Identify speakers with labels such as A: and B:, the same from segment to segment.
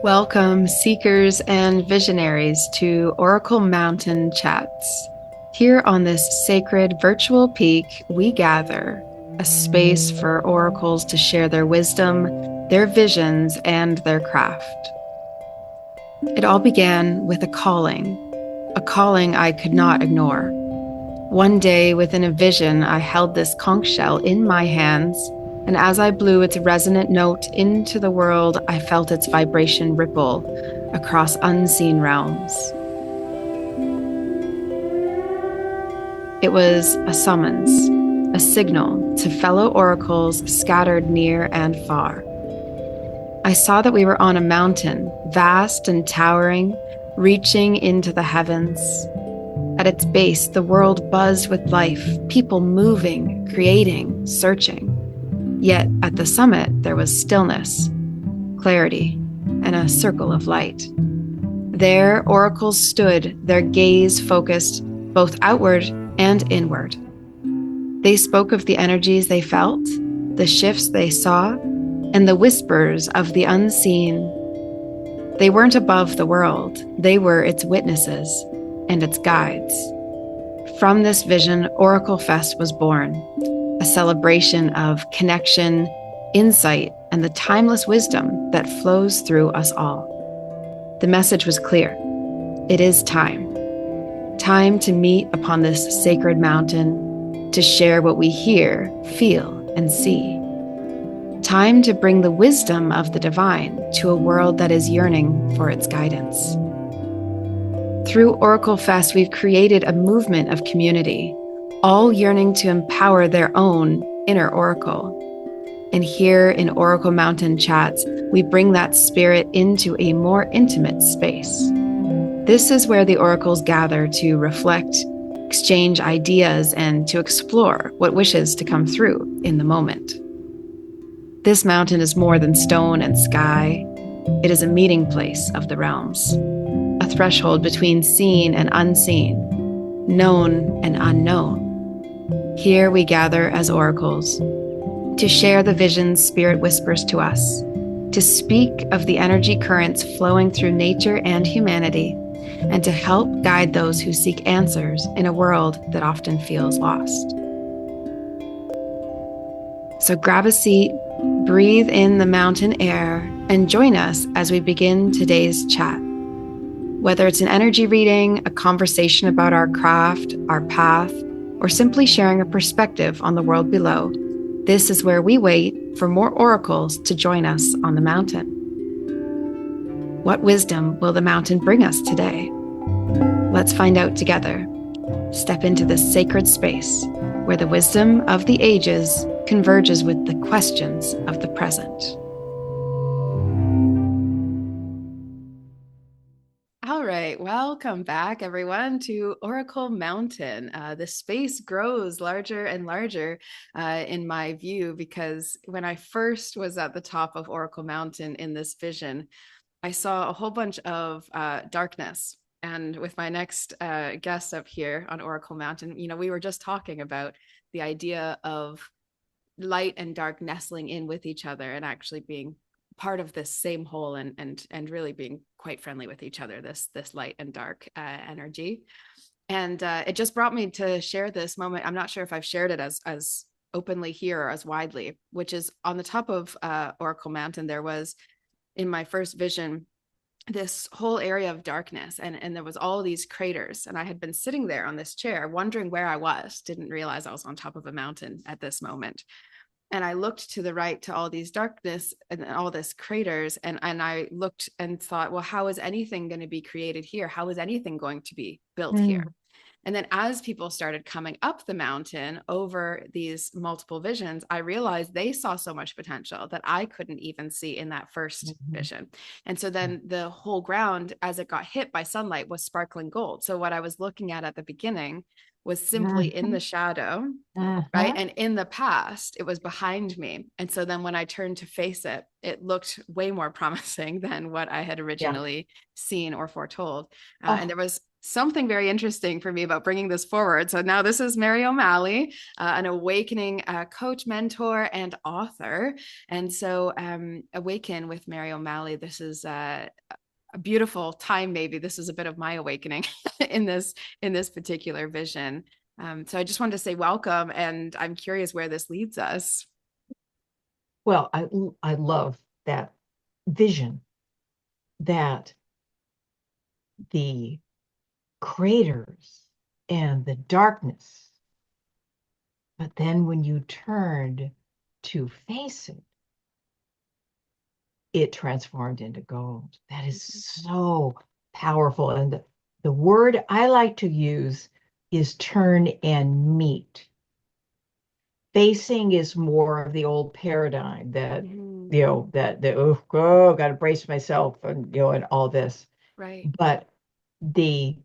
A: Welcome, seekers and visionaries, to Oracle Mountain Chats. Here on this sacred virtual peak, we gather a space for oracles to share their wisdom, their visions, and their craft. It all began with a calling I could not ignore. One day, within a vision, I held this conch shell in my hands, and as I blew its resonant note into the world, I felt its vibration ripple across unseen realms. It was a summons, a signal to fellow oracles scattered near and far. I saw that we were on a mountain, vast and towering, reaching into the heavens. At its base, the world buzzed with life, people moving, creating, searching. Yet at the summit, there was stillness, clarity, and a circle of light. There, oracles stood, their gaze focused both outward and inward. They spoke of the energies they felt, the shifts they saw, and the whispers of the unseen. They weren't above the world, they were its witnesses and its guides. From this vision, OracleFest was born, a celebration of connection, insight, and the timeless wisdom that flows through us all. The message was clear. It is time. Time to meet upon this sacred mountain, to share what we hear, feel, and see. Time to bring the wisdom of the divine to a world that is yearning for its guidance. Through OracleFest, we've created a movement of community, all yearning to empower their own inner oracle. And here in Oracle Mountain Chats, we bring that spirit into a more intimate space. This is where the oracles gather to reflect, exchange ideas, and to explore what wishes to come through in the moment. This mountain is more than stone and sky. It is a meeting place of the realms, a threshold between seen and unseen, known and unknown. Here we gather as oracles to share the visions Spirit whispers to us, to speak of the energy currents flowing through nature and humanity, and to help guide those who seek answers in a world that often feels lost. So grab a seat, breathe in the mountain air, and join us as we begin today's chat. Whether it's an energy reading, a conversation about our craft, our path, or simply sharing a perspective on the world below, this is where we wait for more oracles to join us on the mountain. What wisdom will the mountain bring us today? Let's find out together. Step into this sacred space where the wisdom of the ages converges with the questions of the present. All right, welcome back, everyone, to Oracle Mountain. The space grows larger and larger in my view, because when I first was at the top of Oracle Mountain in this vision, I saw a whole bunch of darkness. And with my next guest up here on Oracle Mountain, we were just talking about the idea of light and dark nestling in with each other and actually being part of this same whole, and really being quite friendly with each other, this light and dark energy. And it just brought me to share this moment. I'm not sure if I've shared it as openly here or as widely, which is on the top of Oracle Mountain. There was, in my first vision, this whole area of darkness, and there was all these craters, and I had been sitting there on this chair wondering where I was, didn't realize I was on top of a mountain at this moment. And I looked to the right to all these darkness and all this craters, and I looked and thought, well, how is anything going to be created here? How is anything going to be built here? And then as people started coming up the mountain over these multiple visions, I realized they saw so much potential that I couldn't even see in that first vision. And so then the whole ground, as it got hit by sunlight, was sparkling gold. So what I was looking at the beginning was simply in the shadow, right? And in the past, it was behind me. And so then when I turned to face it, it looked way more promising than what I had originally seen or foretold. And there was something very interesting for me about bringing this forward. So now this is Mary O'Malley, an awakening coach, mentor, and author. And so, Awaken with Mary O'Malley. This is a beautiful time. Maybe this is a bit of my awakening in this particular vision. So I just wanted to say welcome, and I'm curious where this leads us.
B: Well, I love that vision that the craters and the darkness, but then when you turned to face it, it transformed into gold. That is so powerful. And the word I like to use is turn and meet. Facing is more of the old paradigm that,
A: Mm-hmm.
B: you know, that got to brace myself and, and all this.
A: Right.
B: But the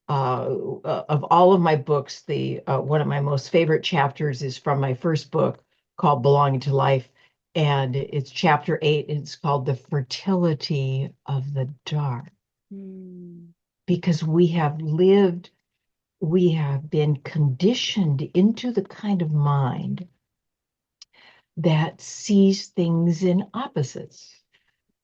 B: of all of my books, the one of my most favorite chapters is from my first book called Belonging to Life, and it's chapter 8, and it's called The Fertility of the Dark,
A: Mm.
B: because we have been conditioned into the kind of mind that sees things in opposites.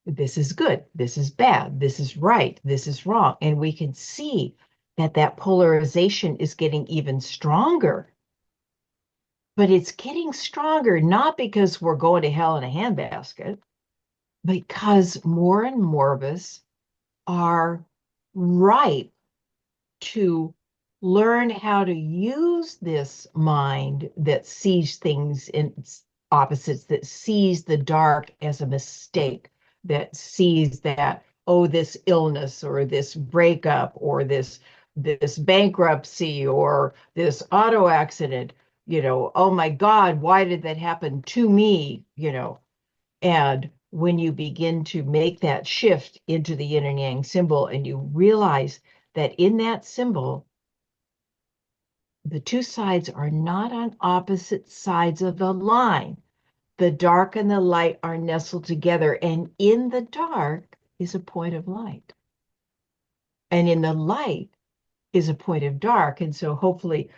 B: This is good, this is bad, this is right, this is wrong. And we can see that that polarization is getting even stronger. But it's getting stronger not because we're going to hell in a handbasket, because more and more of us are ripe to learn how to use this mind that sees things in opposites, that sees the dark as a mistake, that sees that, oh, this illness or this breakup or this bankruptcy or this auto accident, oh my God, why did that happen to me? And when you begin to make that shift into the yin and yang symbol, and you realize that in that symbol, the two sides are not on opposite sides of the line. The dark and the light are nestled together, and in the dark is a point of light. And in the light is a point of dark. And so hopefully,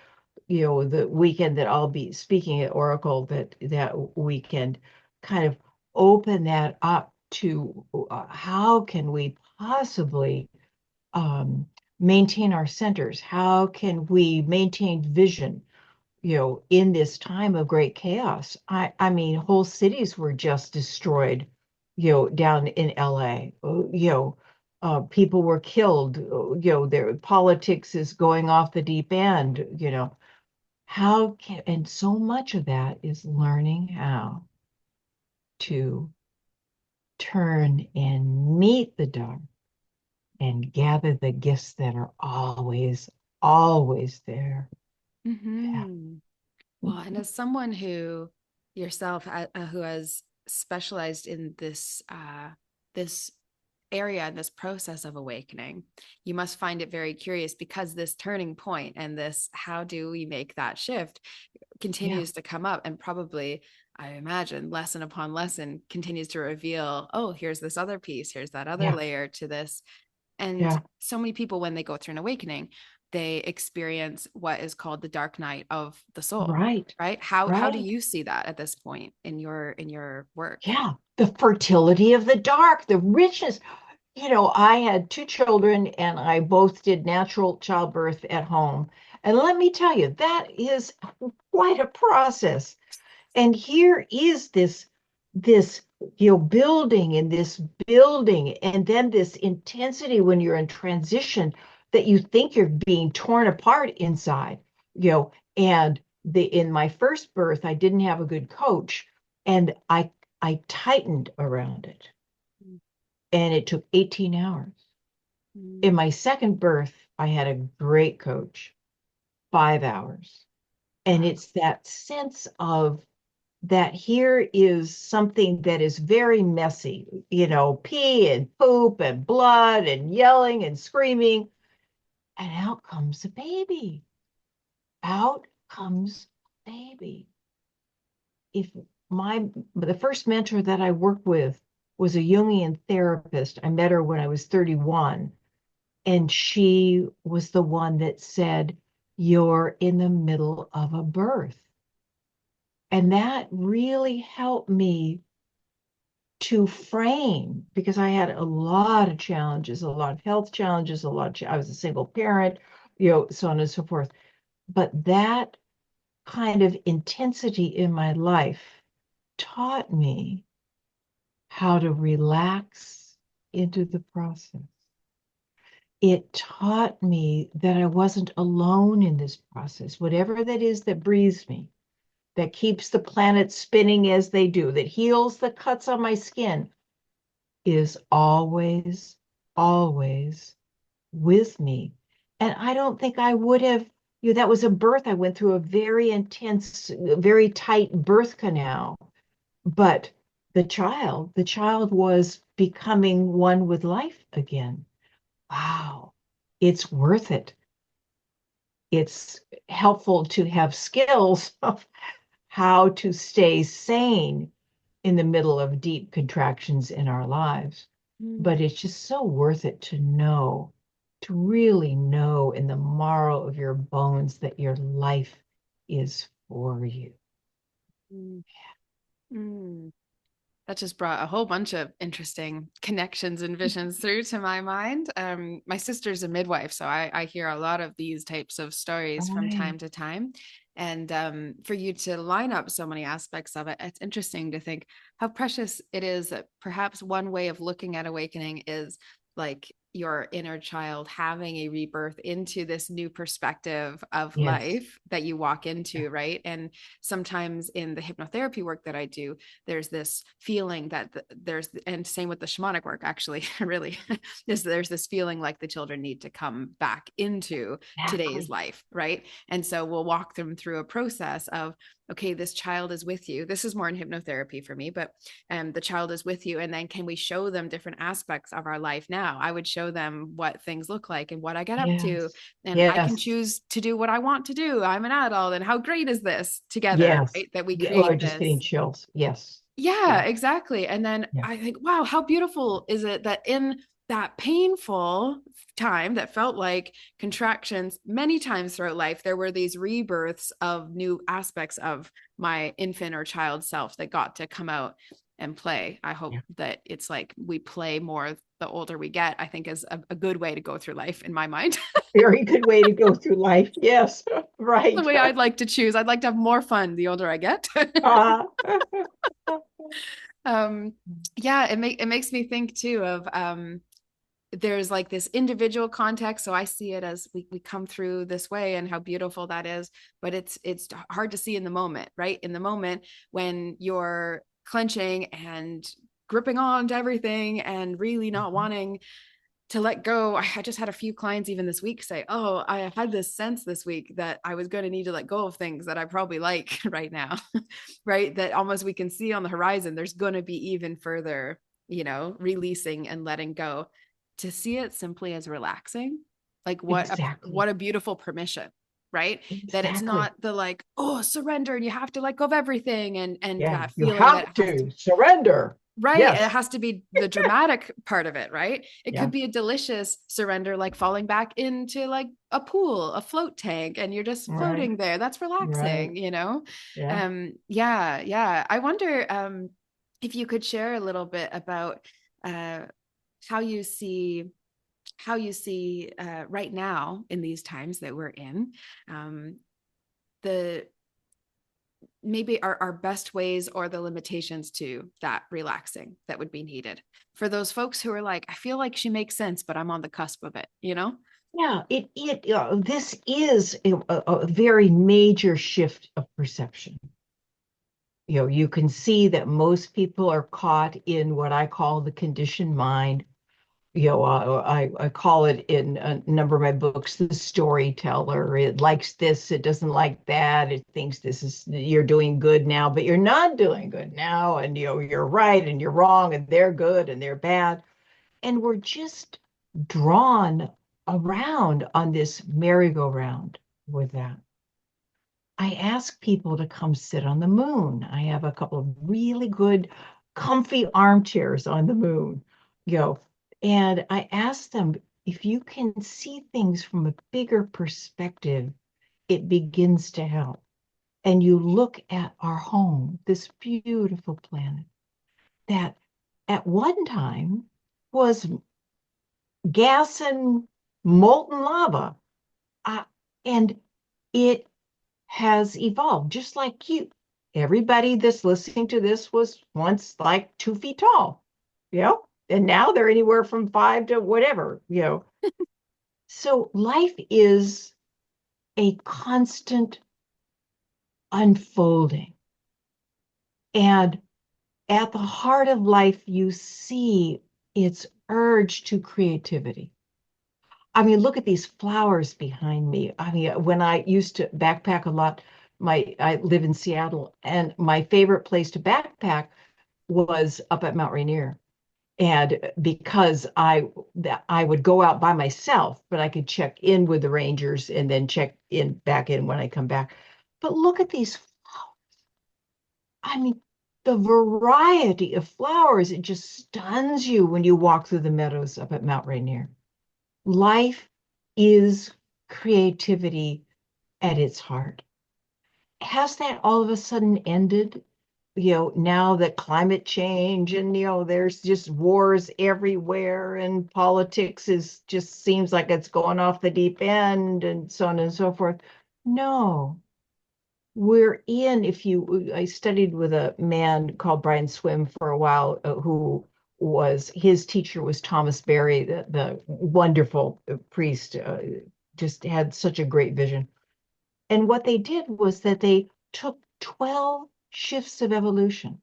B: the weekend that I'll be speaking at Oracle, that weekend kind of open that up to how can we possibly maintain our centers? How can we maintain vision, in this time of great chaos? I mean, whole cities were just destroyed, down in LA. People were killed. Their politics is going off the deep end. And so much of that is learning how to turn and meet the dark and gather the gifts that are always, always there. Yeah.
A: Mm-hmm. Well, and as someone who yourself who has specialized in this area and this process of awakening, you must find it very curious because this turning point and this how do we make that shift
B: Yeah.
A: continues to come up, and probably I imagine lesson upon lesson continues to reveal, oh, here's this other piece, here's that other
B: Yeah.
A: layer to this. And
B: Yeah.
A: so many people, when they go through an awakening, they experience what is called the dark night of the soul,
B: Right.
A: right? How do
B: Right.
A: you see that at this point in your work?
B: Yeah. The fertility of the dark, the richness. I had two children and I both did natural childbirth at home. And let me tell you, that is quite a process. And here is this building and this building, and then this intensity when you're in transition that you think you're being torn apart inside. And in my first birth I didn't have a good coach, and I tightened around it, and it took 18 hours. In
A: Mm-hmm.
B: my second birth I had a great coach, 5 hours. And
A: Wow.
B: it's that sense of that here is something that is very messy, pee and poop and blood and yelling and screaming. And out comes a baby. Out comes a baby. If the first mentor that I worked with was a Jungian therapist, I met her when I was 31. And she was the one that said, "You're in the middle of a birth." And that really helped me to frame, because I had a lot of challenges, a lot of health challenges, I was a single parent, so on and so forth. But that kind of intensity in my life taught me how to relax into the process. It taught me that I wasn't alone in this process. Whatever that is that breathes me, that keeps the planet spinning as they do, that heals the cuts on my skin, is always, always with me. And I don't think I would have, that was a birth. I went through a very intense, very tight birth canal. But the child was becoming one with life again. Wow, it's worth it. It's helpful to have skills of how to stay sane in the middle of deep contractions in our lives. But it's just so worth it to know, to really know in the marrow of your bones that your life is for you.
A: Mm. That just brought a whole bunch of interesting connections and visions through to my mind. My sister's a midwife, so I hear a lot of these types of stories from
B: Right.
A: time to time. And for you to line up so many aspects of it, it's interesting to think how precious it is that perhaps one way of looking at awakening is like your inner child having a rebirth into this new perspective of
B: Yes.
A: life that you walk
B: Yeah.
A: into, right? And sometimes in the hypnotherapy work that I do, there's this feeling that there's, and same with the shamanic work, actually, really, is there's this feeling like the children need to come back into today's
B: Exactly.
A: life, right? And so we'll walk them through a process of, okay, this child is with you. This is more in hypnotherapy for me, but the child is with you. And then can we show them different aspects of our life now? I would show them what things look like and what I get up to.
B: Yes.
A: And I can
B: Yes.
A: choose to do what I want to do. I'm an adult. And how great is this together,
B: Yes.
A: right? That we
B: Yeah. Oh,
A: create
B: I'm just getting
A: this.
B: chills. Yes.
A: Yeah,
B: Yeah.
A: exactly. And then
B: Yeah.
A: I think, wow, how beautiful is it that in that painful time that felt like contractions many times throughout life, there were these rebirths of new aspects of my infant or child self that got to come out and play. I hope
B: Yeah.
A: that it's like we play more the older we get, I think is a good way to go through life in my mind.
B: Very good way to go through life. Yes.
A: The
B: Right.
A: way I'd like to choose. I'd like to have more fun the older I get.
B: Uh,
A: um, yeah, it makes me think too of there's like this individual context, so I see it as we come through this way and how beautiful that is, but it's hard to see in the moment, right? In the moment when you're clenching and gripping on to everything and really not wanting to let go. I just had a few clients even this week say, oh, I had this sense this week that I was going to need to let go of things that I probably like right now, right? That almost we can see on the horizon, there's going to be even further, releasing and letting go. To see it simply as relaxing, like
B: exactly.
A: what a beautiful permission, right? That it's
B: Exactly.
A: not the like, oh, surrender and you have to let go of everything and
B: Yeah.
A: that
B: You
A: feeling that it
B: have
A: has to,
B: to surrender.
A: right, it
B: Yes.
A: has to be the dramatic part of it, right? It
B: Yeah.
A: could be a delicious surrender, like falling back into like a pool, a float tank, and you're just
B: Right.
A: floating there. That's
B: Right.
A: relaxing.
B: Yeah.
A: Yeah. I wonder if you could share a little bit about uh how you see right now in these times that we're in, um the maybe our best ways or the limitations to that relaxing that would be needed for those folks who are like, I feel like she makes sense, but I'm on the cusp of it.
B: Yeah. This is a very major shift of perception. You can see that most people are caught in what I call the conditioned mind. I call it in a number of my books the storyteller. It likes this, it doesn't like that. It thinks you're doing good now, but you're not doing good now. And you're right and you're wrong, and they're good and they're bad. And we're just drawn around on this merry-go-round with that. I ask people to come sit on the moon. I have a couple of really good, comfy armchairs on the moon, you know, and I ask them, if you can see things from a bigger perspective, it begins to help. And you look at our home, this beautiful planet that at one time was gas and molten lava. Uh, and it has evolved just like you. Everybody that's listening to this was once like 2 feet tall, you know, and now they're anywhere from 5 to whatever, you know. So life is a constant unfolding. And at the heart of life, you see its urge to creativity. I mean, look at these flowers behind me. I mean, when I used to backpack a lot, I live in Seattle, and my favorite place to backpack was up at Mount Rainier. And because I would go out by myself, but I could check in with the rangers and then check in back in when I come back. But look at these flowers. I mean, the variety of flowers, it just stuns you when you walk through the meadows up at Mount Rainier. Life is creativity at its heart. Has that all of a sudden ended? You know, now that climate change and, you know, there's just wars everywhere and politics is just seems like it's going off the deep end and so on and so forth. No, we're in, if you, I studied with a man called Brian Swim for a while, who was, his teacher was Thomas Berry, the wonderful priest, just had such a great vision. And what they did was that they took 12 shifts of evolution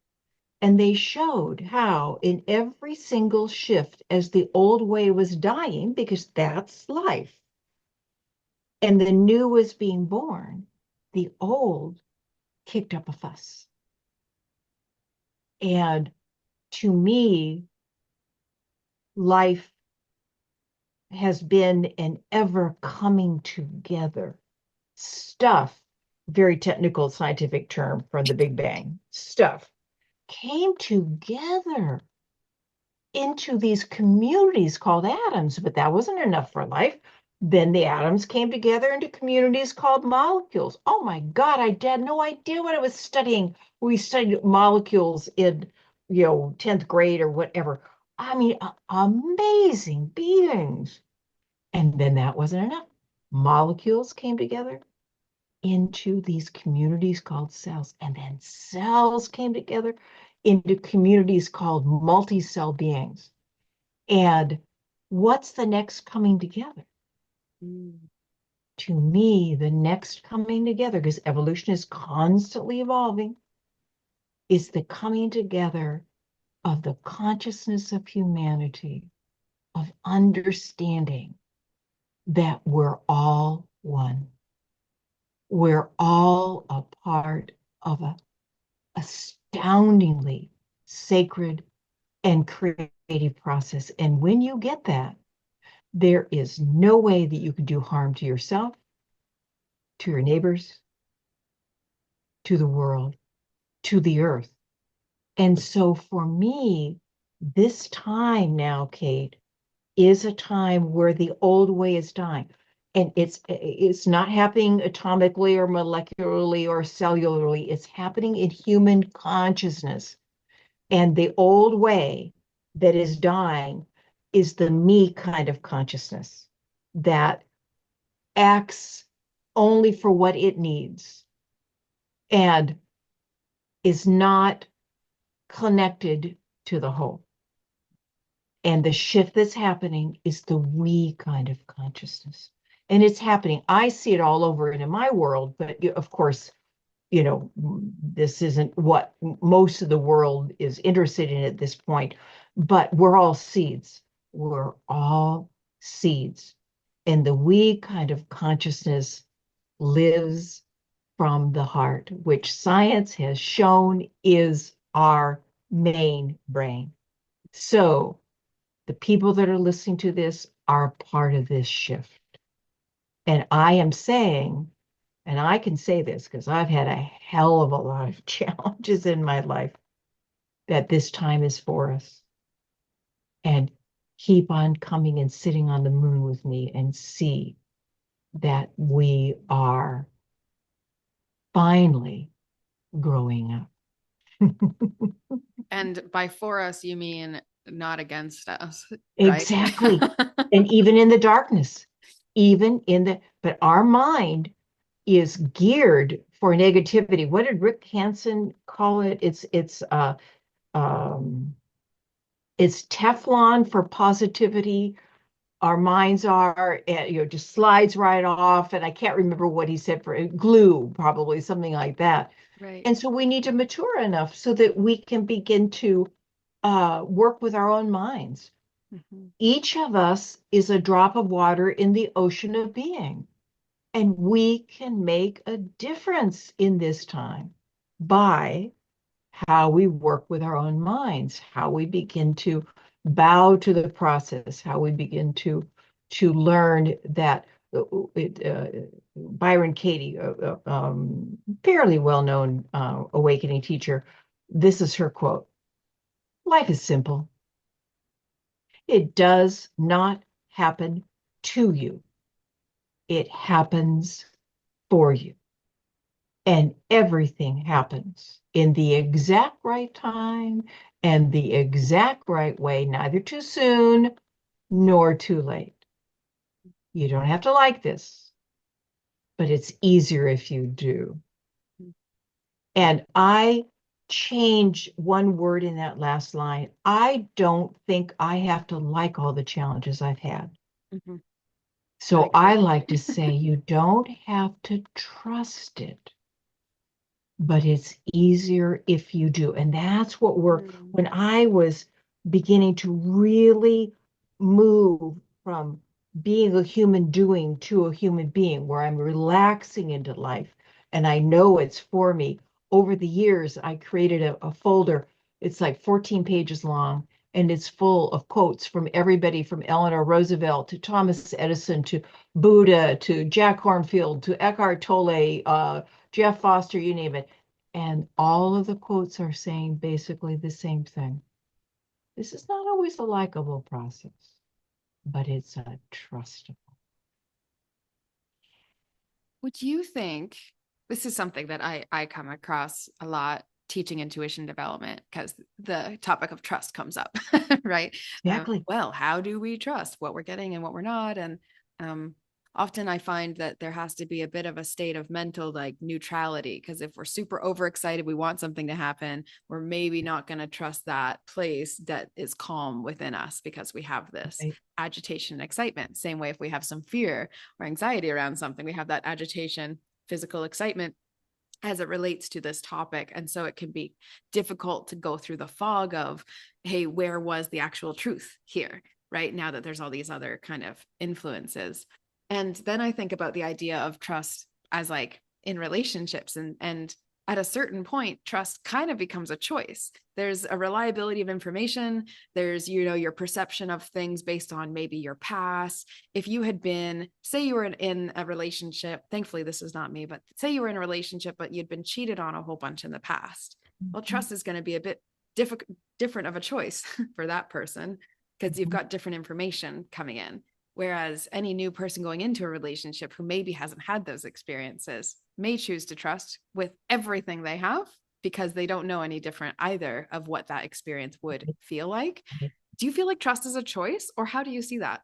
B: and they showed how in every single shift, as the old way was dying, because that's life, and the new was being born, the old kicked up a fuss. And to me, life has been an ever coming together. Stuff, very technical scientific term from the Big Bang, stuff came together into these communities called atoms, but that wasn't enough for life. Then the atoms came together into communities called molecules. Oh my God, I had no idea what I was studying. We studied molecules in, 10th grade or whatever. I mean, amazing beings. And then that wasn't enough. Molecules came together into these communities called cells, and then cells came together into communities called multi-cell beings. And what's the next coming together?
A: Mm.
B: To me, the next coming together, because evolution is constantly evolving, is the coming together of the consciousness of humanity, of understanding that we're all one. We're all a part of a astoundingly sacred and creative process. And when you get that, there is no way that you can do harm to yourself, to your neighbors, to the world, to the earth. And so for me, this time now, Kate, is a time where the old way is dying. And it's not happening atomically or molecularly or cellularly. It's happening in human consciousness. And the old way that is dying is the me kind of consciousness that acts only for what it needs and is not connected to the whole. And the shift that's happening is the we kind of consciousness. And it's happening. I see it all over in my world, but of course, this isn't what most of the world is interested in at this point, but we're all seeds. We're all seeds. And the we kind of consciousness lives from the heart, which science has shown is our main brain. So the people that are listening to this are part of this shift. And I am saying, and I can say this because I've had a hell of a lot of challenges in my life, that this time is for us. And keep on coming and sitting on the moon with me and see that we are finally growing up.
A: And by for us, you mean not against us, right?
B: Exactly. And even in the darkness, but our mind is geared for negativity. What did Rick Hansen call it? Um, it's Teflon for positivity. Our minds are, just slides right off. And I can't remember what he said for glue, probably something like that.
A: Right.
B: And so we need to mature enough so that we can begin to work with our own minds.
A: Mm-hmm.
B: Each of us is a drop of water in the ocean of being, and we can make a difference in this time by how we work with our own minds, how we begin to bow to the process, how we begin to learn that Byron Katie, fairly well-known awakening teacher, this is her quote: "Life is simple. It does not happen to you. It happens for you. And everything happens in the exact right time and the exact right way, neither too soon nor too late. You don't have to like this, but it's easier if you do." And I change one word in that last line. I don't think I have to like all the challenges I've had.
A: Mm-hmm. I
B: So I
A: agree.
B: like to say you don't have to trust it, but it's easier if you do. And that's what
A: Mm.
B: when I was beginning to really move from being a human doing to a human being, where I'm relaxing into life and I know it's for me. Over the years, I created a folder. It's like 14 pages long, and it's full of quotes from everybody from Eleanor Roosevelt to Thomas Edison to Buddha to Jack Kornfield to Eckhart Tolle, Jeff Foster, you name it. And all of the quotes are saying basically the same thing. This is not always a likable process, but it's a trustable.
A: Would you think this is something that I come across a lot teaching intuition development because the topic of trust comes up, right?
B: Exactly.
A: Well, how do we trust what we're getting and what we're not? And um, often I find that there has to be a bit of a state of mental like neutrality because if we're super overexcited, we want something to happen, we're maybe not going to trust that place that is calm within us because we have this
B: Right.
A: agitation and excitement. Same way if we have some fear or anxiety around something, we have that agitation, physical excitement as it relates to this topic. And so it can be difficult to go through the fog of, hey, where was the actual truth here? Right now that there's all these other kind of influences. And then I think about the idea of trust as like in relationships and at a certain point, trust kind of becomes a choice. There's a reliability of information. There's, your perception of things based on maybe your past. If you had been, say you were in a relationship, thankfully this is not me, but say you were in a relationship, but you'd been cheated on a whole bunch in the past. Well,
B: Mhm.
A: trust is going to be a bit different of a choice for that person because you've
B: Mhm.
A: got different information coming in. Whereas any new person going into a relationship who maybe hasn't had those experiences may choose to trust with everything they have because they don't know any different either of what that experience would feel like. Do you feel like trust is a choice, or how do you see that?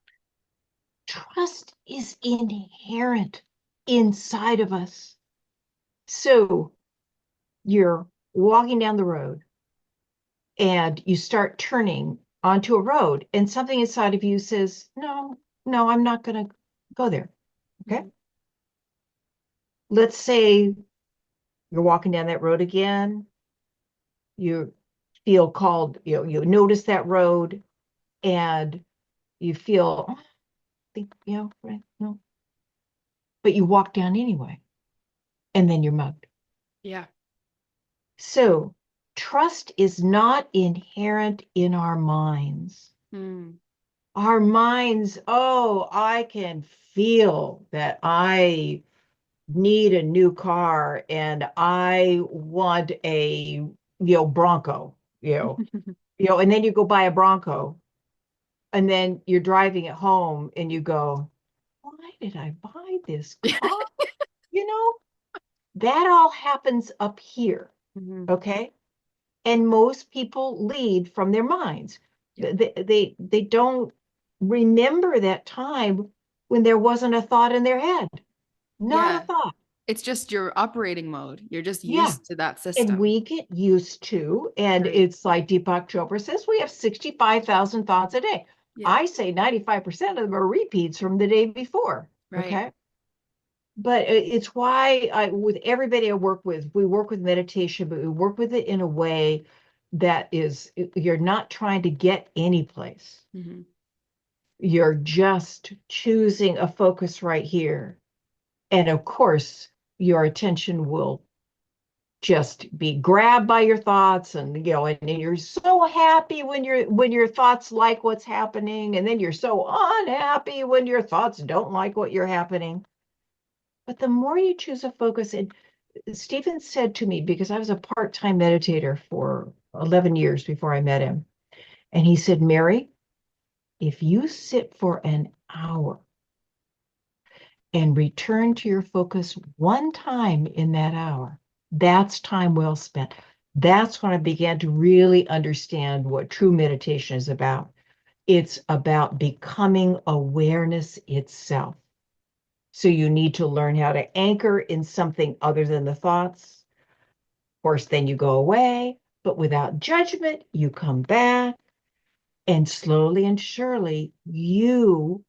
B: Trust is inherent inside of us. So you're walking down the road and you start turning onto a road, and something inside of you says, no, no, I'm not going to go there. Okay.
A: Mm-hmm.
B: Let's say you're walking down that road again. You feel called, you notice that road and you feel, "Oh, I think, right, no," but you walk down anyway, and then you're mugged.
A: Yeah.
B: So trust is not inherent in our minds.
A: Mm.
B: Our minds, oh, I can feel that I need a new car and I want a, Bronco, and then you go buy a Bronco And then you're driving it home and you go, why did I buy this car? You know, that all happens up here.
A: Mhm.
B: Okay. And most people lead from their minds.
A: Yep.
B: They don't remember that time when there wasn't a thought in their head. Not a
A: Yeah.
B: thought.
A: It's just your operating mode. You're just
B: Yeah.
A: used to that
B: And
A: system.
B: we get used to, and
A: Right.
B: it's like Deepak Chopra says, we have 65,000 thoughts a day.
A: Yeah.
B: I say 95% of them are repeats from the day before.
A: Right.
B: Okay. But it's why with everybody I work with, we work with meditation, but we work with it in a way that is, you're not trying to get any place.
A: Hmm.
B: You're just choosing a focus right here. And of course, your attention will just be grabbed by your thoughts, and and you're so happy when your thoughts like what's happening, and then you're so unhappy when your thoughts don't like what you're happening. But the more you choose a focus, and Stephen said to me, because I was a part-time meditator for 11 years before I met him, and he said, Mary, if you sit for an hour and return to your focus one time in that hour, that's time well spent. That's when I began to really understand what true meditation is about. It's about becoming awareness itself. So you need to learn how to anchor in something other than the thoughts. Of course, then you go away, but without judgment, you come back, and slowly and surely, you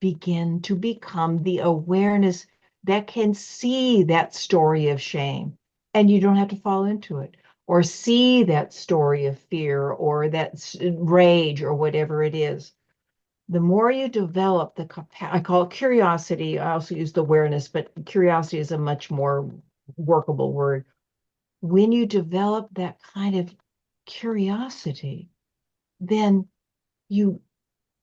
B: begin to become the awareness that can see that story of shame. And you don't have to fall into it, or see that story of fear or that rage or whatever it is. The more you develop the capacity, I call it curiosity. I also use the awareness, but curiosity is a much more workable word. When you develop that kind of curiosity, then you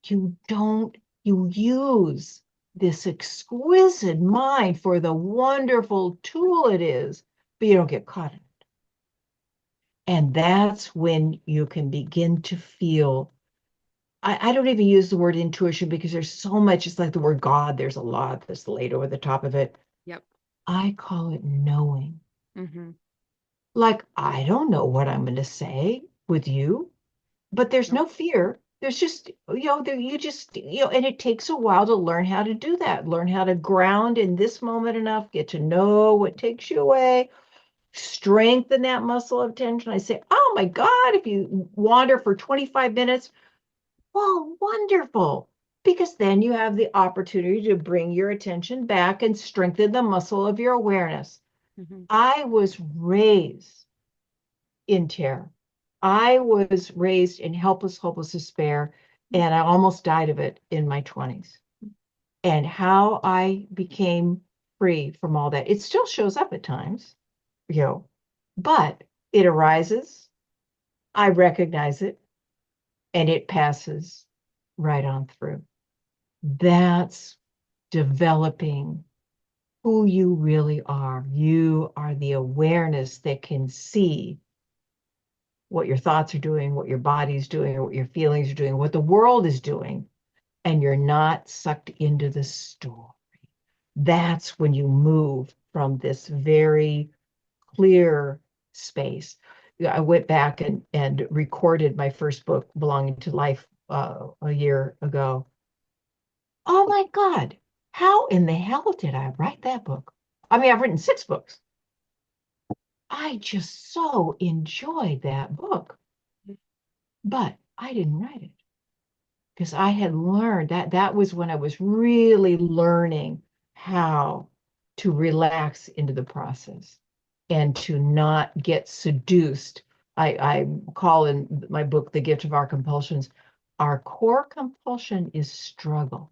B: you don't you use this exquisite mind for the wonderful tool it is, but you don't get caught in it. And that's when you can begin to feel. I don't even use the word intuition because there's so much, it's like the word God, there's a lot that's laid over the top of it.
A: Yep.
B: I call it knowing.
A: Hmm.
B: Like, I don't know what I'm going to say with you, but there's
A: Nope.
B: no fear. There's just, there you just, and it takes a while to learn how to do that, learn how to ground in this moment enough, get to know what takes you away, strengthen that muscle of tension. I say, oh my God, if you wander for 25 minutes, well, wonderful. Because then you have the opportunity to bring your attention back and strengthen the muscle of your awareness.
A: Hmm.
B: I was raised in terror. I was raised in helpless, hopeless despair, and I almost died of it in my 20s. And how I became free from all that, it still shows up at times, you know, but it arises, I recognize it, and it passes right on through. That's developing who you really are. You are the awareness that can see what your thoughts are doing, what your body's doing, or what your feelings are doing, what the world is doing, and you're not sucked into the story. That's when you move from this very clear space. I went back and recorded my first book, Belonging to Life, a year ago. Oh my God, how in the hell did I write that book? I mean, I've written 6 books. I just so enjoyed that book, but I didn't write it because I had learned that was when I was really learning how to relax into the process and to not get seduced. I call in my book, The Gift of Our Compulsions. Our core compulsion is struggle.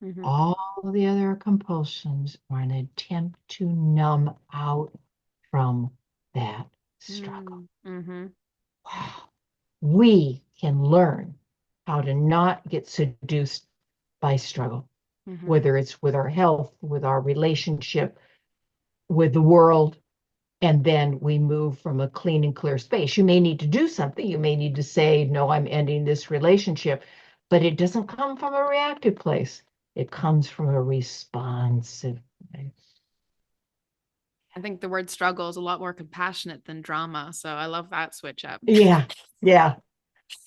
A: Hmm.
B: All the other compulsions are an attempt to numb out from that struggle.
A: Hmm.
B: Wow. We can learn how to not get seduced by struggle,
A: Hmm.
B: whether it's with our health, with our relationship, with the world. And then we move from a clean and clear space. You may need to do something. You may need to say, no, I'm ending this relationship, but it doesn't come from a reactive place. It comes from a responsive place.
A: I think the word struggle is a lot more compassionate than drama. So I love that switch up.
B: Yeah, yeah,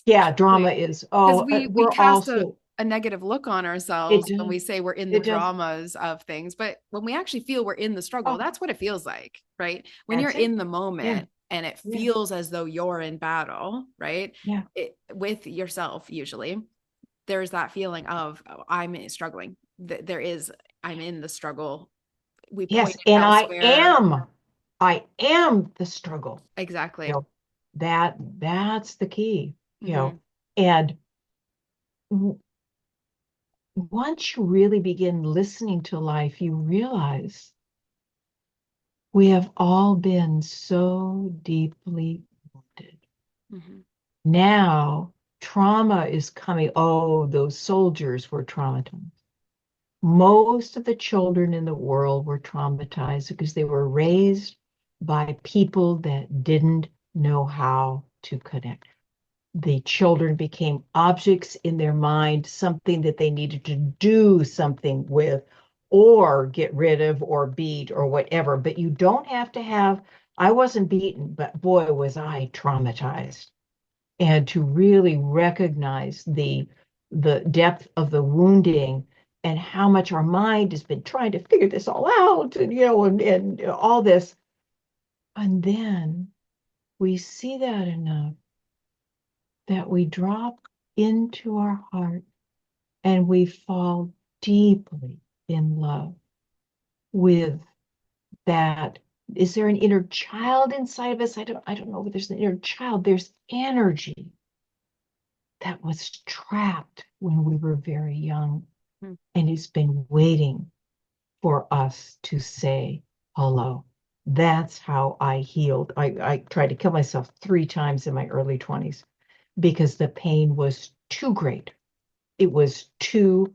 B: yeah. Drama is,
A: Because
B: oh,
A: we
B: we're
A: cast
B: also,
A: a negative look on
B: it
A: ourselves when
B: does,
A: we say we're in the
B: it does.
A: dramas of things. But when we actually feel we're in the struggle,
B: Oh,
A: that's what it feels like, right? When you're
B: that's it.
A: in the
B: Yeah,
A: moment and it
B: yeah,
A: feels as though you're in battle, right?
B: yeah.
A: With yourself, usually, there's that feeling of, oh, I'm struggling. There is, I'm in the struggle. We point
B: Yes,
A: it
B: and
A: elsewhere.
B: I am the struggle. You
A: Exactly.
B: know, that's the key,
A: Hmm.
B: and w- once you really begin listening to life, you realize we have all been so deeply wounded.
A: Hmm.
B: Now, trauma is coming. Oh, those soldiers were traumatized. Most of the children in the world were traumatized because they were raised by people that didn't know how to connect. The children became objects in their mind, something that they needed to do something with or get rid of or beat or whatever. But you don't have to have, I wasn't beaten, but boy, was I traumatized. And to really recognize the depth of the wounding and how much our mind has been trying to figure this all out and and all this. And then we see that enough that we drop into our heart and we fall deeply in love with that. Is there an inner child inside of us? I don't know if there's an inner child. There's energy that was trapped when we were very young and it's been waiting for us to say hello. That's how I healed. I tried to kill myself 3 times in my early 20s because the pain was too great. It was too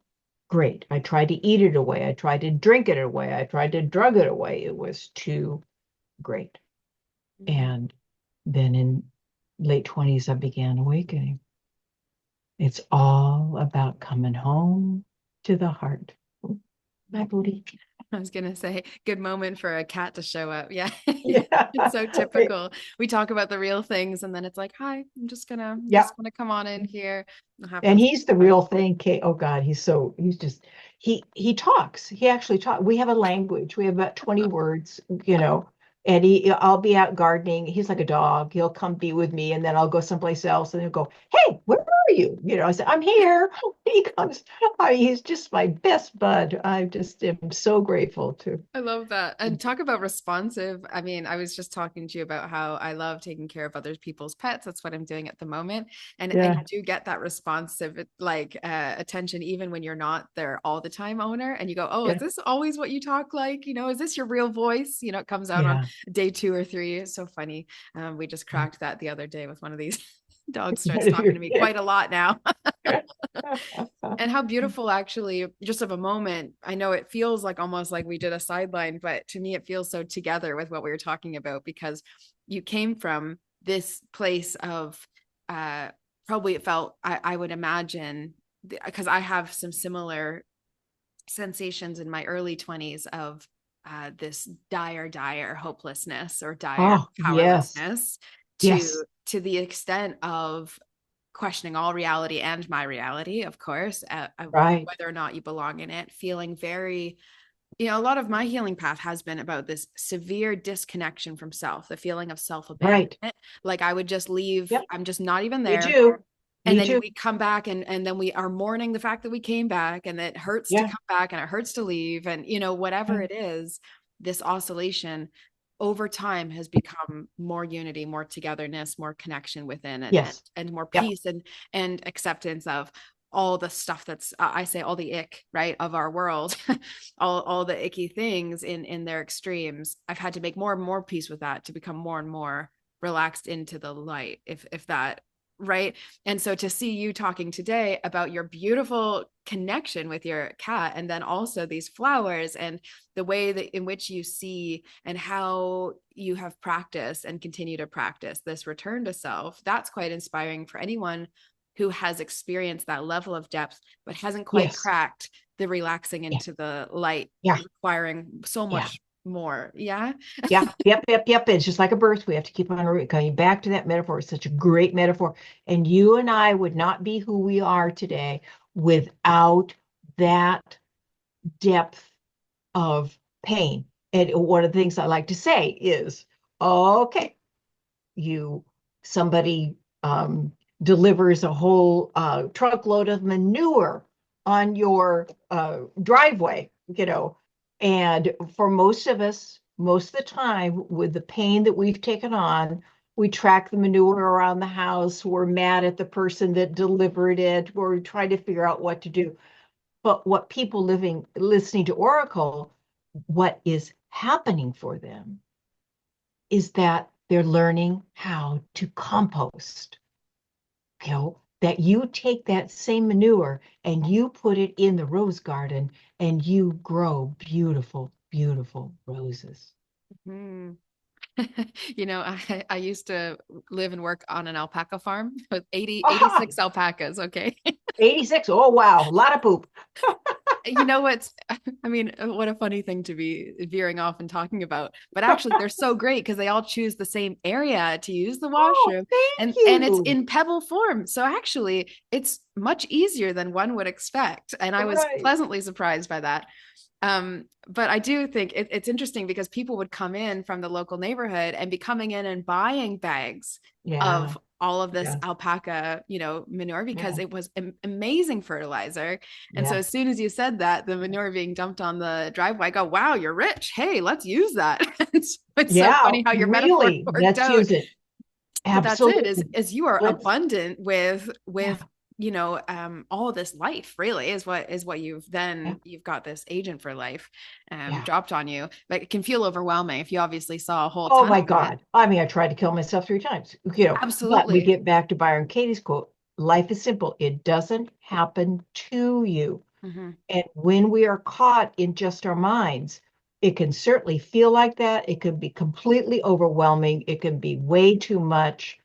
B: great. I tried to eat it away. I tried to drink it away. I tried to drug it away. It was too great.
A: Hmm.
B: And then in late 20s, I began awakening. It's all about coming home to the heart. My booty.
A: I was gonna say, good moment for a cat to show up. Yeah.
B: Yeah.
A: It's so typical. We talk about the real things and then it's like, hi, I'm
B: Yeah.
A: just gonna come on in here. It
B: And
A: happens.
B: he's the real thing, Kate. Oh God, he's just he talks. He actually talks. We have a language. We have about 20 words, and I'll be out gardening. He's like a dog. He'll come be with me, and then I'll go someplace else, and he'll go, "Hey, where are you?" I said, "I'm here." He comes. He's just my best bud. I just am so grateful to.
A: I love that. And talk about responsive. I mean, I was just talking to you about how I love taking care of other people's pets. That's what I'm doing at the moment. And you
B: Yeah,
A: do get that responsive attention even when you're not their all the time owner and you go, "Oh, is
B: yeah,
A: this always what you talk like? Is this your real voice?" It comes out on
B: yeah.
A: day 2 or 3. It's so funny. We just
B: Yeah.
A: cracked that the other day with one of these dogs starts talking to me quite a lot now. And how beautiful, actually, just of a moment. I know it feels like almost like we did a sideline, but to me, it feels so together with what we were talking about because you came from this place of uh, probably it felt, I would imagine, because I have some similar sensations in my early 20s of this dire hopelessness or dire
B: Oh, yes,
A: powerlessness
B: yes,
A: to the extent of questioning all reality and my reality, of course,
B: right,
A: whether or not you belong in it, feeling very, a lot of my healing path has been about this severe disconnection from self, the feeling of self
B: right.
A: abandonment. Like I would just leave,
B: Yep,
A: I'm just not even
B: me
A: there.
B: too.
A: And
B: Me
A: then
B: too.
A: we come back and then we are mourning the fact that we came back and it hurts to
B: Yeah,
A: come back and it hurts to leave. And, whatever
B: yeah.
A: it is, this oscillation over time has become more unity, more togetherness, more connection within
B: Yes.
A: and more
B: Yep.
A: peace and acceptance of all the stuff that's I say all the ick, right, of our world, all the icky things in their extremes. I've had to make more and more peace with that to become more and more relaxed into the light, if that right? And so to see you talking today about your beautiful connection with your cat, and then also these flowers and the way that in which you see and how you have practiced and continue to practice this return to self, that's quite inspiring for anyone who has experienced that level of depth but hasn't quite
B: Yes.
A: cracked the relaxing
B: Yeah.
A: into the light,
B: Yeah.
A: requiring so
B: Yeah.
A: much more. Yeah.
B: Yeah. Yep. Yep. Yep. It's just like a birth. We have to keep on coming back to that metaphor. It's such a great metaphor. And you and I would not be who we are today without that depth of pain. And one of the things I like to say is, okay, you somebody delivers a whole truckload of manure on your driveway, and for most of us, most of the time, with the pain that we've taken on, we track the manure around the house. We're mad at the person that delivered it. We're trying to figure out what to do. But what people listening to Oracle, what is happening for them is that they're learning how to compost. That you take that same manure and you put it in the rose garden and you grow beautiful, beautiful roses.
A: Hmm. I used to live and work on an alpaca farm with
B: 86.
A: 86 alpacas. Okay.
B: Oh, wow. A lot of poop.
A: What's, I mean, what a funny thing to be veering off and talking about. But actually, they're so great because they all choose the same area to use the
B: Oh,
A: washroom,
B: thank
A: and it's
B: you.
A: in pebble form. So actually, it's much easier than one would expect. And I was
B: Right.
A: pleasantly surprised by that. But I do think it's interesting because people would come in from the local neighborhood and be coming in and buying bags
B: Yeah.
A: of all of this
B: Yeah.
A: alpaca, manure because
B: Yeah.
A: it was amazing fertilizer. And so
B: Yeah.
A: as soon as you said that, the manure being dumped on the driveway, I go, wow, you're rich. Hey, let's use that. It's so
B: Yeah.
A: funny how your metaphor
B: Really.
A: worked
B: Let's
A: out.
B: use it.
A: But that's it, is
B: Absolutely.
A: is you are
B: Let's,
A: abundant with
B: yeah.
A: all of this life, really, is what
B: Yeah.
A: you've got this agent for life
B: Yeah.
A: dropped on you. But it can feel overwhelming if you obviously saw a whole
B: Oh
A: ton
B: my
A: of it.
B: God. I mean, I tried to kill myself 3 times, but we
A: Absolutely.
B: get back to Byron Katie's quote, life is simple. It doesn't happen to you.
A: Hmm.
B: And when we are caught in just our minds, it can certainly feel like that. It can be completely overwhelming. It can be way too much.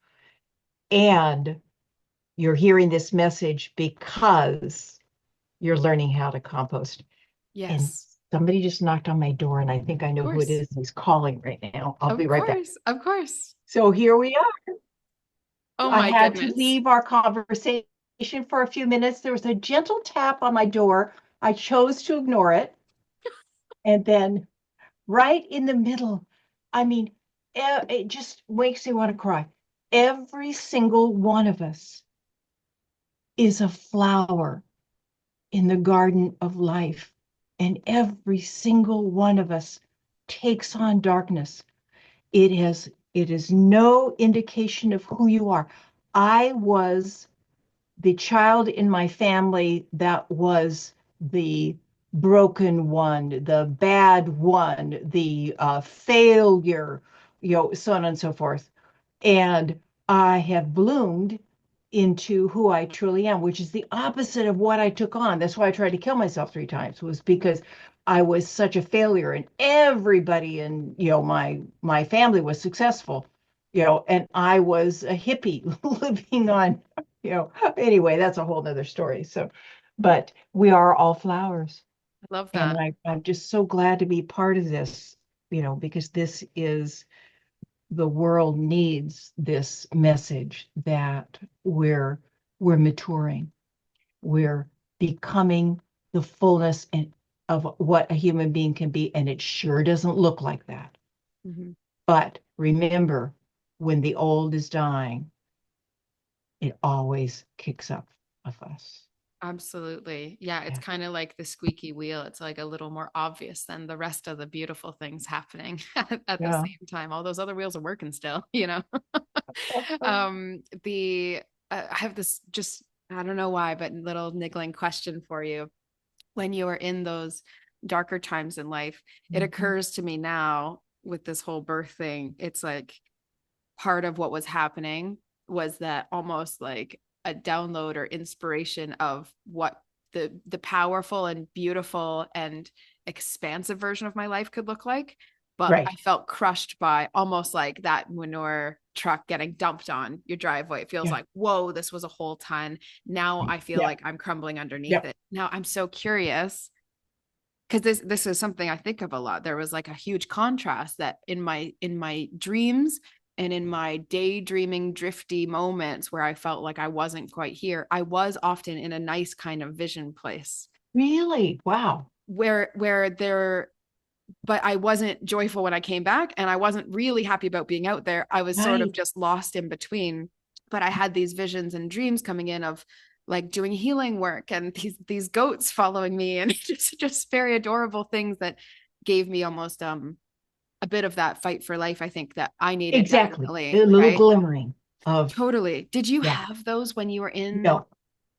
B: And you're hearing this message because you're learning how to compost. And
A: Yes.
B: somebody just knocked on my door, and I think I
A: Of
B: know who it
A: course.
B: is who's calling right now. I'll
A: Of
B: be right back.
A: course. Of course.
B: So here we are.
A: Oh
B: I
A: my
B: had to
A: goodness.
B: leave our conversation for a few minutes. There was a gentle tap on my door. I chose to ignore it. And then right in the middle, I mean, it just makes me want to cry. Every single one of us is a flower in the garden of life. And every single one of us takes on darkness. It is no indication of who you are. I was the child in my family that was the broken one, the bad one, the failure, so on and so forth. And I have bloomed into who I truly am, which is the opposite of what I took on. That's why I tried to kill myself 3 times, was because I was such a failure, and everybody in my family was successful, and I was a hippie living on, anyway, that's a whole nother story. So, but we are all flowers.
A: I love
B: And
A: that.
B: I'm just so glad to be part of this, because the world needs this message that we're maturing, we're becoming the fullness of what a human being can be, and it sure doesn't look like that.
A: Mhm.
B: But remember, when the old is dying, it always kicks up of us.
A: Absolutely. Yeah, it's
B: Yeah.
A: kind of like the squeaky wheel. It's like a little more obvious than the rest of the beautiful things happening at the
B: Yeah.
A: same time. All those other wheels are working still. The I have this, just I don't know why, but little niggling question for you. When you are in those darker times in life, it
B: Mhm.
A: occurs to me now with this whole birth thing, it's like part of what was happening was that almost like a download or inspiration of what the powerful and beautiful and expansive version of my life could look like. But
B: Right.
A: I felt crushed by almost like that manure truck getting dumped on your driveway. It feels
B: Yeah.
A: like, whoa, this was a whole ton. Now I feel
B: Yeah.
A: like I'm crumbling underneath
B: Yeah.
A: it. Now I'm so curious because this is something I think of a lot. There was like a huge contrast that in my dreams and in my daydreaming drifty moments where I felt like I wasn't quite here, I was often in a nice kind of vision place
B: Really? Wow.
A: where there but I wasn't joyful when I came back and I wasn't really happy about being out there. I was sort of
B: Right.
A: just lost in between. But I had these visions and dreams coming in of like doing healing work and these goats following me and just very adorable things that gave me almost a bit of that fight for life I think that I needed
B: Exactly.
A: definitely,
B: A little
A: right?
B: glimmering of,
A: Totally. Did you
B: yeah,
A: have those when you were in
B: no,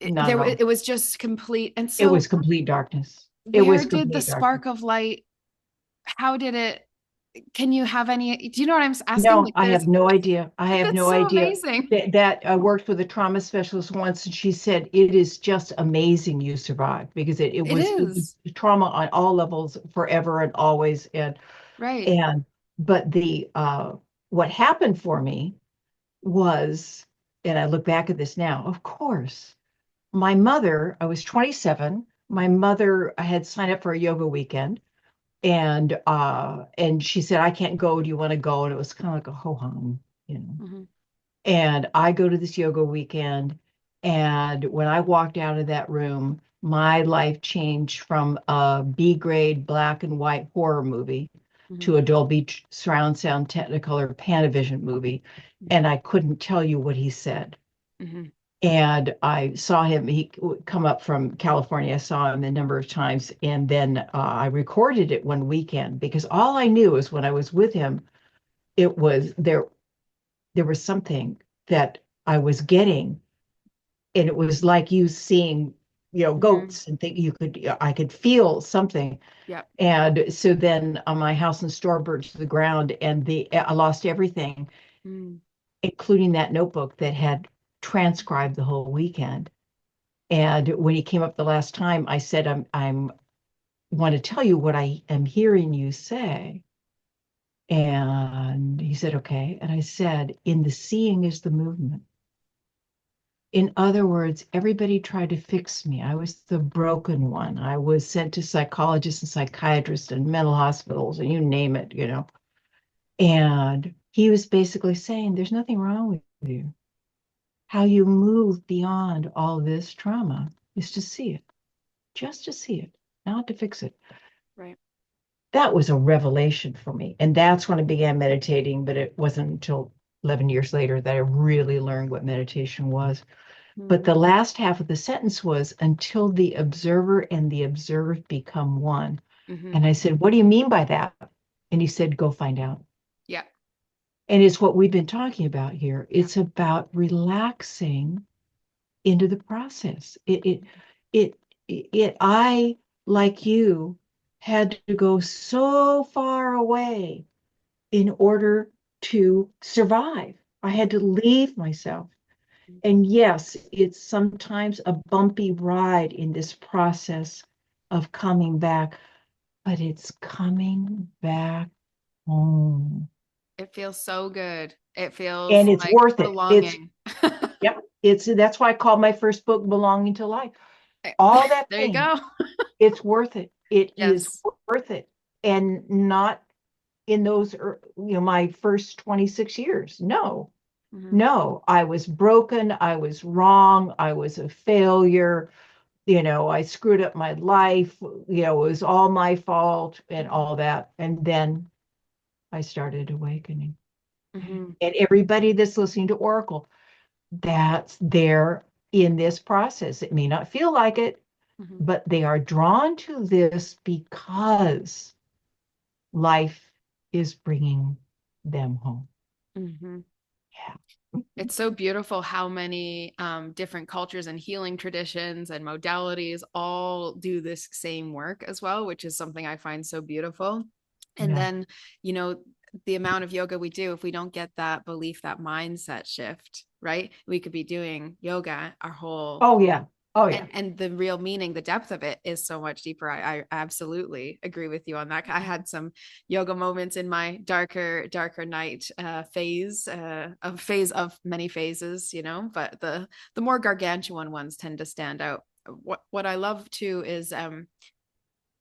B: not at
A: there
B: all.
A: it was just complete and
B: It
A: so
B: was complete darkness. It
A: where
B: was
A: did the
B: complete darkness.
A: spark of light how did it can you have any do you know what I'm asking
B: No,
A: like
B: I
A: there's
B: have no idea. I have
A: that's
B: no
A: so
B: idea.
A: amazing.
B: That I worked with a trauma specialist once, and she said it is just amazing you survived because
A: It
B: it was
A: is
B: trauma on all levels forever and always.
A: right.
B: And but the what happened for me was, and I look back at this now, of course, my mother, I was 27. My mother had signed up for a yoga weekend, and she said, I can't go. Do you want to go? And it was kind of like a ho hum, you know.
A: Mm-hmm.
B: And I go to this yoga weekend, and when I walked out of that room, my life changed from a B grade black and white horror movie
A: Mm-hmm.
B: to a Dolby surround sound Technicolor Panavision movie, and I couldn't tell you what he said.
A: Mm-hmm.
B: And I saw him, he would come up from California. I saw him a number of times. And then I recorded it one weekend because all I knew is when I was with him, it was there was something that I was getting. And it was like you seeing,
A: Mm-hmm.
B: goats and think I could feel something.
A: Yeah.
B: And so then my house and store burned to the ground and I lost everything,
A: Mm.
B: including that notebook that had transcribed the whole weekend. And when he came up the last time, I said, I'm want to tell you what I am hearing you say. And he said, okay. And I said, in the seeing is the movement. In other words, everybody tried to fix me. I was the broken one. I was sent to psychologists and psychiatrists and mental hospitals and you name it. And he was basically saying, there's nothing wrong with you. How you move beyond all this trauma is to see it, just to see it, not to fix it.
A: Right.
B: That was a revelation for me. And that's when I began meditating, but it wasn't until 11 years later that I really learned what meditation was. But
A: Mm.
B: the last half of the sentence was until the observer and the observed become one.
A: Mm-hmm.
B: And I said, what do you mean by that? And he said, go find out.
A: Yeah.
B: And it's what we've been talking about here.
A: Yeah.
B: It's about relaxing into the process. I, like you, had to go so far away in order to survive. I had to leave myself. And yes, it's sometimes a bumpy ride in this process of coming back, but it's coming back home.
A: It feels so good. It feels
B: And it's
A: like
B: worth it.
A: belonging.
B: Yep, that's why I called my first book Belonging to Life. All that
A: There you
B: pain,
A: go.
B: it's worth it. It is
A: Yes.
B: worth it. And not in those, my first 26 years. No,
A: Mm-hmm.
B: no, I was broken. I was wrong. I was a failure. I screwed up my life. It was all my fault and all that. And then I started awakening.
A: Mm-hmm.
B: And everybody that's listening to Oracle, that's there in this process. It may not feel like it,
A: Mm-hmm.
B: but they are drawn to this because life is bringing them home.
A: Mm-hmm.
B: Yeah.
A: It's so beautiful how many different cultures and healing traditions and modalities all do this same work as well, which is something I find so beautiful. And
B: Yeah.
A: then, you know, the amount of yoga we do, if we don't get that belief, that mindset shift, right? We could be doing yoga our whole,
B: Oh yeah. Oh yeah.
A: and the real meaning, the depth of it is so much deeper. I absolutely agree with you on that. I had some yoga moments in my darker night phase, a phase of many phases, but the more gargantuan ones tend to stand out. What I love too is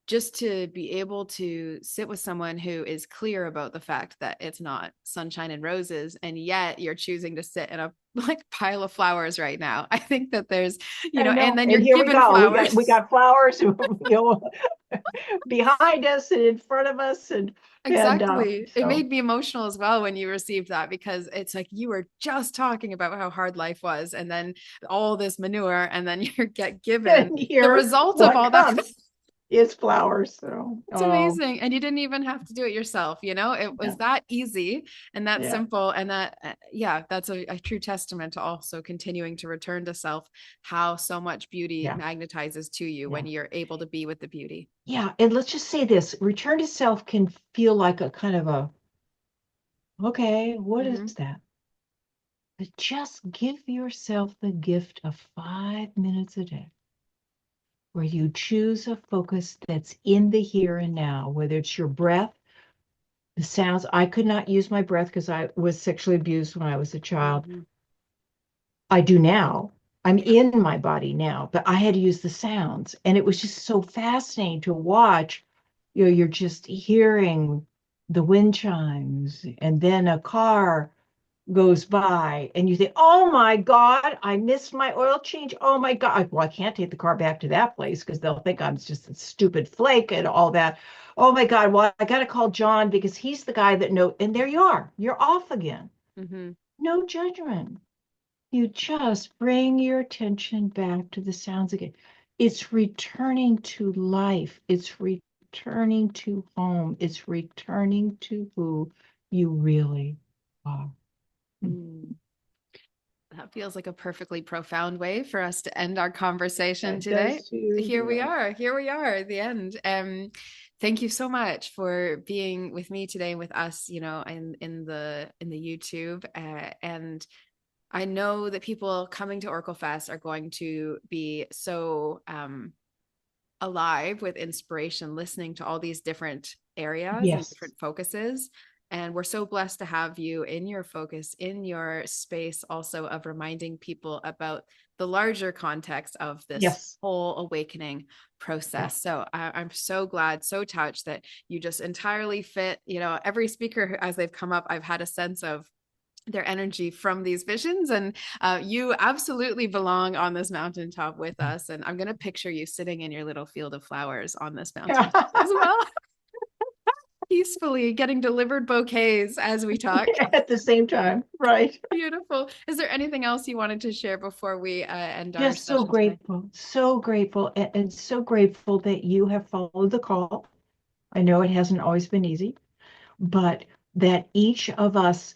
A: just to be able to sit with someone who is clear about the fact that it's not sunshine and roses, and yet you're choosing to sit in a like pile of flowers right now. I think that there's,
B: I
A: and
B: know.
A: then you're
B: And here we
A: given
B: go. We
A: flowers.
B: got flowers, behind us and in front of us, and
A: Exactly. It
B: so
A: made me emotional as well when you received that, because it's like you were just talking about how hard life was, and then all this manure, and then you get given
B: and
A: the
B: here
A: result of
B: what
A: all that.
B: comes is flowers. So
A: It's amazing. And you didn't even have to do it yourself. It was
B: yeah,
A: that easy and that
B: yeah,
A: simple. And that, yeah, that's a true testament to also continuing to return to self, how so much beauty
B: yeah,
A: magnetizes to you
B: yeah.
A: when you're able to be with the beauty.
B: Yeah, and let's just say this, return to self can feel like a kind of a, okay, what is
A: Mm-hmm.
B: that? But just give yourself the gift of 5 minutes a day where you choose a focus that's in the here and now, whether it's your breath, the sounds. I could not use my breath because I was sexually abused when I was a child.
A: Mm-hmm.
B: I do now. I'm
A: Yeah.
B: in my body now, but I had to use the sounds. And it was just so fascinating to watch. You're just hearing the wind chimes, and then a car goes by, and you think, oh my God, I missed my oil change. Oh my God. Well, I can't take the car back to that place because they'll think I'm just a stupid flake and all that. Oh my God. Well, I got to call John because he's the guy that knows. And there you are. You're off again.
A: Mm-hmm.
B: No judgment. You just bring your attention back to the sounds again. It's returning to life. It's returning to home. It's returning to who you really are.
A: Mm. That feels like a perfectly profound way for us to end our conversation
B: That
A: today.
B: does too.
A: Here we
B: Yeah.
A: are. Here we are at the end. Thank you so much for being with me today, with us, in the YouTube. And I know that people coming to OracleFest are going to be so alive with inspiration, listening to all these different areas and
B: Yes.
A: different focuses. And we're so blessed to have you in your focus, in your space, also of reminding people about the larger context of this
B: Yes.
A: whole awakening
B: Yeah.
A: process. So I'm so glad, so touched that you just entirely fit. Every speaker as they've come up, I've had a sense of their energy from these visions, and you absolutely belong on this mountaintop with us, and I'm going to picture you sitting in your little field of flowers on this mountaintop as well, peacefully getting delivered bouquets as we talk.
B: At the same time. Right.
A: Beautiful. Is there anything else you wanted to share before we end our
B: Just so
A: session today?
B: grateful, and so grateful that you have followed the call. I know it hasn't always been easy, but that each of us,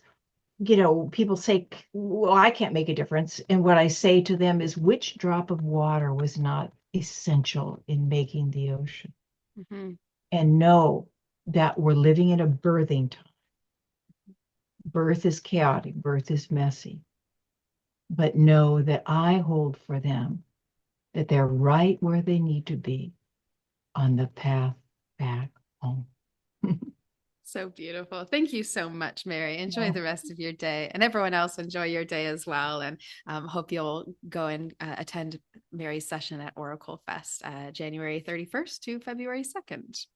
B: people say, well, I can't make a difference. And what I say to them is, which drop of water was not essential in making the ocean?
A: Mm-hmm.
B: And know that we're living in a birthing time. Birth is chaotic, birth is messy, but know that I hold for them that they're right where they need to be on the path back home.
A: So beautiful. Thank you so much, Mary. Enjoy
B: Yeah.
A: the rest of your day, and everyone else enjoy your day as well. And hope you'll go and attend Mary's session at Oracle Fest, January 31st to February 2nd.